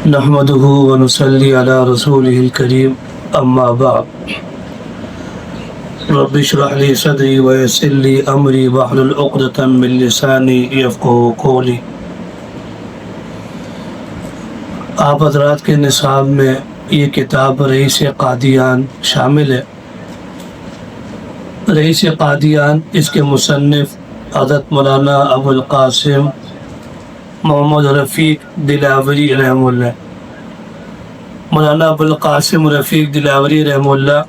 نحمده ونصلي على رسوله الكريم اما بعد رب اشرح لي صدري ويسر لي امري واحلل عقدة من لساني يفقهوا قولي۔ آپ حضرات کے نصاب میں یہ کتاب رئیس قادیان شامل ہے۔ رئیس قادیان اس کے مصنف حضرت مولانا ابو القاسم محمد رفیق دلاوری رحمہ اللہ۔ مولانا ابو القاسم رفیق دلاوری رحمہ اللہ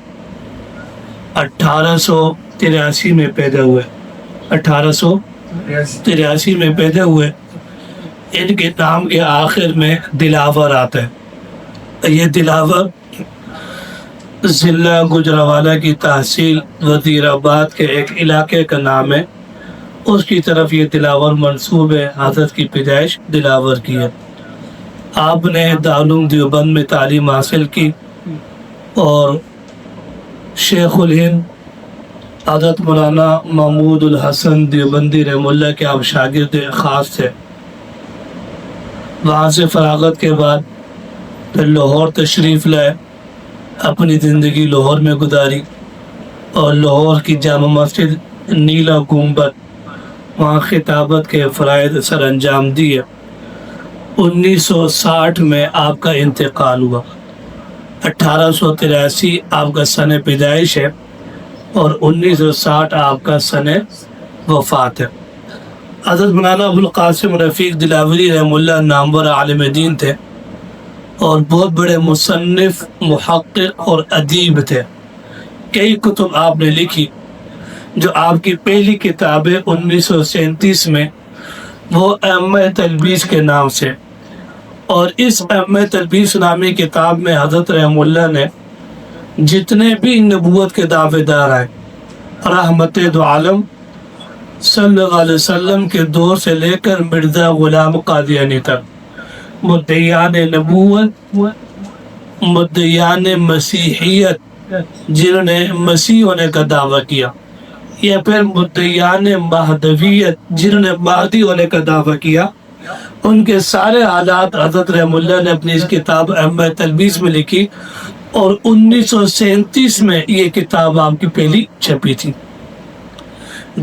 1883 میں پیدا ہوئے۔ 1883 میں پیدا ہوئے۔ ان کے نام کے آخر میں دلاور آتا ہے۔ یہ دلاور ضلع گجرانوالہ کی تحصیل وزیر آباد کے ایک علاقے کا نام ہے، اس کی طرف یہ دلاور منسوب ہے۔ حضرت کی پیدائش دلاور کی ہے۔ آپ نے دارالعلوم دیوبند میں تعلیم حاصل کی اور شیخ الہند حضرت مولانا محمود الحسن دیوبندی رحمہ اللہ کے آپ شاگرد خاص تھے۔ وہاں سے فراغت کے بعد پھر لاہور تشریف لائے، اپنی زندگی لاہور میں گزاری اور لاہور کی جامع مسجد نیلا گنبد وہاں خطابت کے فرائض سر انجام دیے۔ 1960 میں آپ کا انتقال ہوا۔ 1883 آپ کا سن پیدائش ہے اور 1960 آپ کا سن وفات ہے۔ حضرت مولانا ابو القاسم رفیق دلاوری رحمہ اللہ نامور عالم دین تھے اور بہت بڑے مصنف، محقق اور ادیب تھے۔ کئی کتب آپ نے لکھی۔ جو آپ کی پہلی کتاب ہے 1937 میں، وہ ائمہ تلبیس کے نام سے، اور اس ائمہ تلبیس نامی کتاب میں حضرت رحمہ اللہ نے جتنے بھی نبوت کے دعوے دار آئے، رحمت دو عالم صلی اللہ علیہ وسلم کے دور سے لے کر مرزا غلام قادیانی تک، مدعیان نبوت، مدعیان مسیحیت جنہوں نے مسیح ہونے کا دعویٰ کیا، یا پھر مدعیان مہدویت جنہوں نے مہدی ہونے کا دعویٰ کیا، ان کے سارے حالات حضرت رحمہ اللہ نے اپنی اس کتاب ائمہ تلبیس میں لکھی، اور 1937 میں یہ کتاب آپ کی پہلی چھپی تھی۔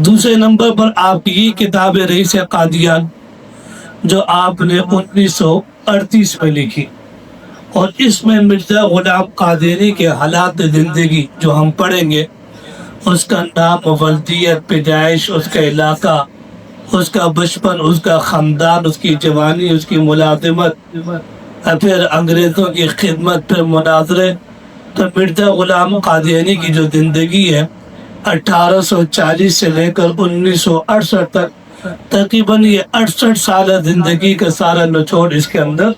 دوسرے نمبر پر آپ کی یہ کتاب ہے رئیس قادیان، جو آپ نے 1938 میں لکھی، اور اس میں مرزا غلام قادیانی کے حالات زندگی جو ہم پڑھیں گے، اس کا نام، ولدیت، پیدائش، اس کا علاقہ، اس کا بچپن، اس کا خاندان، اس کی جوانی، اس کی ملازمت، پھر انگریزوں کی خدمت، پھر مناظرے۔ تو مرزا غلام قادیانی کی جو زندگی ہے 1840 سے لے کر 1968 تک، تقریباً یہ 68 سال زندگی کا سارا نچوڑ اس کے اندر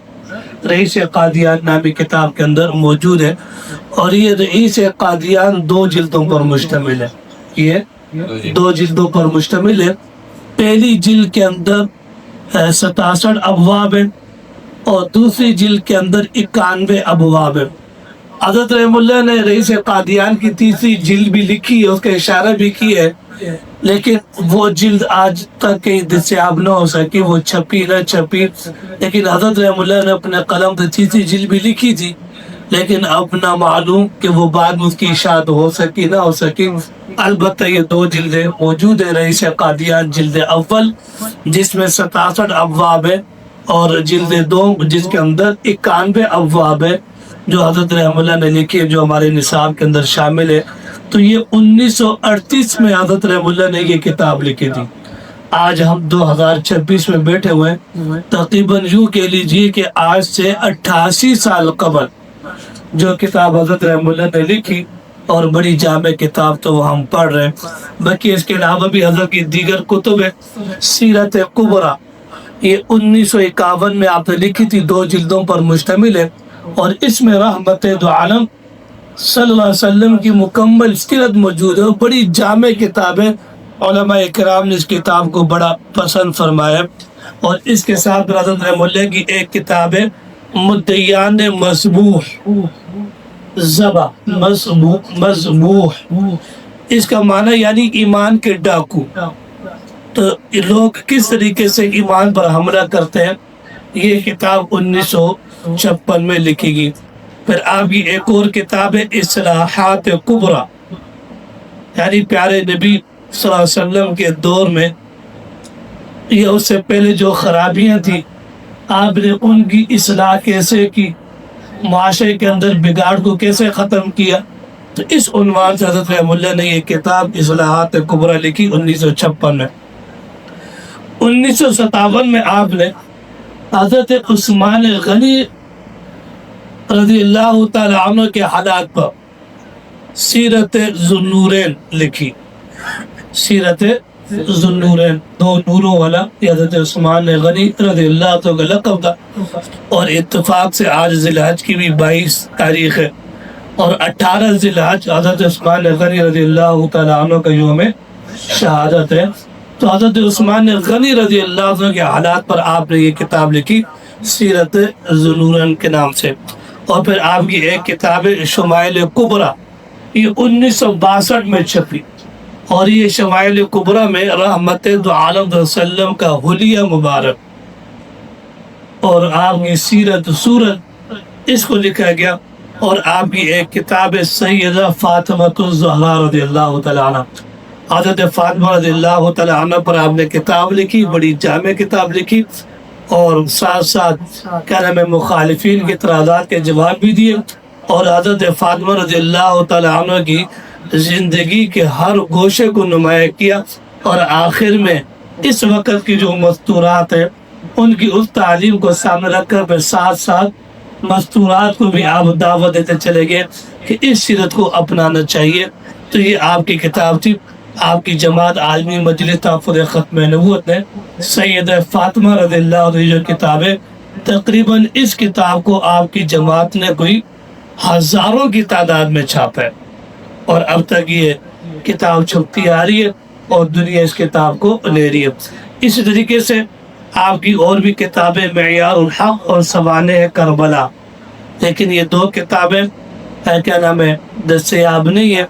رئیس قادیان نامی کتاب کے اندر موجود ہے، اور یہ رئیس قادیان 2 جلدوں پر مشتمل ہے۔ یہ 2 جلدوں پر مشتمل ہے۔ پہلی جلد کے اندر 67 ابواب ہیں اور دوسری جلد کے اندر 91 ابواب ہیں۔ حضرت رحمہ اللہ نے رئیس قادیان کی تیسری جلد بھی لکھی ہے، اس کا اشارہ بھی کی ہے، لیکن وہ جلد آج تک کہیں دستیاب نہ ہو سکی، وہ چھپی نہ چھپی، لیکن حضرت رحمہ اللہ نے اپنے قلم سے تیسری جلد بھی لکھی تھی، لیکن اب نہ معلوم کہ وہ بعد میں اس کی اشاعت ہو سکی نہ ہو سکی۔ البتہ یہ 2 جلدیں موجود ہیں، رئیس قادیان جلد اول جس میں 67 ابواب ہے، اور جلد 2 جس کے اندر 91 ابواب ہے، جو حضرت رحمہ اللہ نے لکھی ہے، جو ہمارے نصاب کے اندر شامل ہے۔ تو یہ 1938 میں حضرت رحمہ اللہ نے یہ کتاب لکھی تھی۔ آج ہم 2026 میں بیٹھے ہوئے ہیں، تقریباً یوں کہہ لیجیے کہ آج سے 88 سال قبل جو کتاب حضرت رحمہ اللہ نے لکھی، اور بڑی جامع کتاب تو وہ ہم پڑھ رہے ہیں۔ باقی اس کے علاوہ بھی حضرت کی دیگر کتب ہے۔ سیرت کبریٰ یہ 1951 میں آپ نے لکھی تھی، 2 جلدوں پر مشتمل ہے، اور اس میں رحمت دو عالم صلی اللہ علیہ وسلم کی مکمل سیرت موجود ہے، بڑی جامع کتاب ہے۔ علماء کرام نے اس کتاب کو بڑا پسند فرمایا، اور اس کے ساتھ حضرت رحمہ اللہ کی ایک کتاب ہے مدعیان مذبوح، ذبح، مذبوح، اس کا معنی یعنی ایمان کے ڈاکو۔ تو لوگ کس طریقے سے ایمان پر حملہ کرتے ہیں، یہ کتاب 1956 میں لکھی گئی۔ پھر آپ کی ایک اور کتاب ہے اصلاحات کبریٰ، یعنی پیارے نبی صلی اللہ علیہ وسلم کے دور میں یا اس سے پہلے جو خرابیاں تھیں آپ نے ان کی اصلاح کیسے کی، معاشرے کے اندر بگاڑ کو کیسے ختم کیا۔ تو اس عنوان سے حضرت رحمہ اللہ نے یہ کتاب اصلاحات کبریٰ لکھی 1956 میں۔ 1957 میں آپ نے حضرت عثمان غنی رضی اللہ تعالی عنہ کے حالات پر سیرت ذو النورین لکھی۔ سیرت ذو النورین، دو نوروں والا، یہ حضرت عثمان غنی رضی اللہ تعالی کا لقب تھا، اور اتفاق سے آج ذی الحج کی بھی 22 تاریخ ہے، اور 18 ذی الحج حضرت عثمان غنی رضی اللہ تعالی عنہ کا یوم شہادت ہے۔ تو حضرت عثمان غنی رضی اللہ عنہ کے حالات پر آپ نے یہ کتاب لکھی سیرت ذو النورین کے نام سے۔ اور پھر آپ کی ایک کتاب ہے شمائل کبریٰ، یہ 1962 میں چھپی، اور یہ شمائل کبریٰ میں رحمت دو عالم صلی اللہ علیہ وسلم کا حلیہ مبارک اور آپ کی سیرت سورت اس کو لکھا گیا۔ اور آپ کی ایک کتاب ہے سیدہ فاطمہ الزہرا رضی اللہ تعالیٰ عنہ، حضرت فاطمہ رضی اللہ تعالیٰ عنہ پر آپ نے کتاب لکھی، بڑی جامع کتاب لکھی، اور ساتھ ساتھ کیا نام ہے مخالفین کے اعتراضات کے جواب بھی دیے، اور حضرت فاطمہ رضی اللہ تعالیٰ عنہ کی زندگی کے ہر گوشے کو نمایاں کیا، اور آخر میں اس وقت کی جو مستورات ہیں ان کی اس تعلیم کو سامنے رکھ کر پھر ساتھ ساتھ مستورات کو بھی آپ دعوت دیتے چلے گئے کہ اس سیرت کو اپنانا چاہیے۔ تو یہ آپ کی کتاب تھی، آپ کی جماعت عالمی مجلس تحفظ ختم نبوت نے سیدہ فاطمہ رضی اللہ عنہ جو کتاب ہے، تقریباً اس کتاب کو آپ کی جماعت نے کوئی ہزاروں کی تعداد میں چھاپا ہے، اور اب تک یہ کتاب چھپتی آ رہی ہے اور دنیا اس کتاب کو لے رہی ہے۔ اسی طریقے سے آپ کی اور بھی کتابیں معیار الحق اور سوانح کربلا، لیکن یہ دو کتابیں کیا نام ہے دستیاب نہیں ہے۔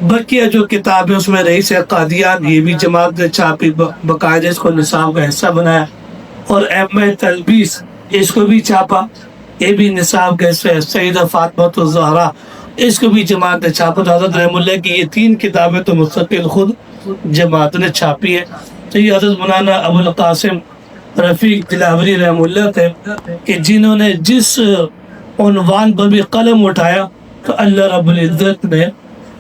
بقیہ جو کتاب ہے اس میں رئیس قادیان، یہ بھی جماعت نے چھاپی، باقاعدہ اس کو نصاب کا حصہ بنایا، اور ایم تلبیس اس کو بھی چھاپا، یہ بھی نصاب کا حصہ ہے۔ سیدہ فاطمہ الزہرا اس کو بھی جماعت نے چھاپا۔ تو حضرت رحمہ اللہ کی یہ 3 کتابیں تو مستقل خود جماعت نے چھاپی ہے۔ تو یہ حضرت مولانا ابو القاسم رفیق دلاوری رحمہ اللہ تھے کہ جنہوں نے جس عنوان پر بھی قلم اٹھایا تو اللہ رب العزت نے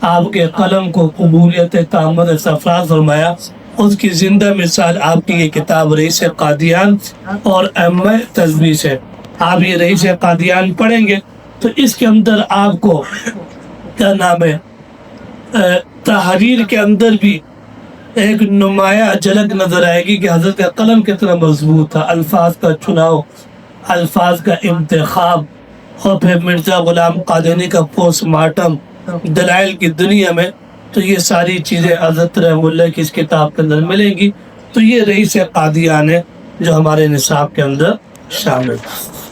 آپ کے قلم کو قبولیت تامہ سرفراز فرمایا۔ اس کی زندہ مثال آپ کی یہ کتاب رئیس قادیان اور ائمہ تلبیس ہے۔ آپ یہ رئیس قادیان پڑھیں گے تو اس کے اندر آپ کو کیا نام ہے تحریر کے اندر بھی ایک نمایاں جھلک نظر آئے گی کہ حضرت کا قلم کتنا مضبوط تھا، الفاظ کا چناؤ، الفاظ کا انتخاب، اور پھر مرزا غلام قادیانی کا پوسٹ مارٹم دلائل کی دنیا میں، تو یہ ساری چیزیں حضرت رحمہ اللہ کی اس کتاب کے اندر ملیں گی۔ تو یہ رئیس قادیان ہے جو ہمارے نصاب کے اندر شامل ہے۔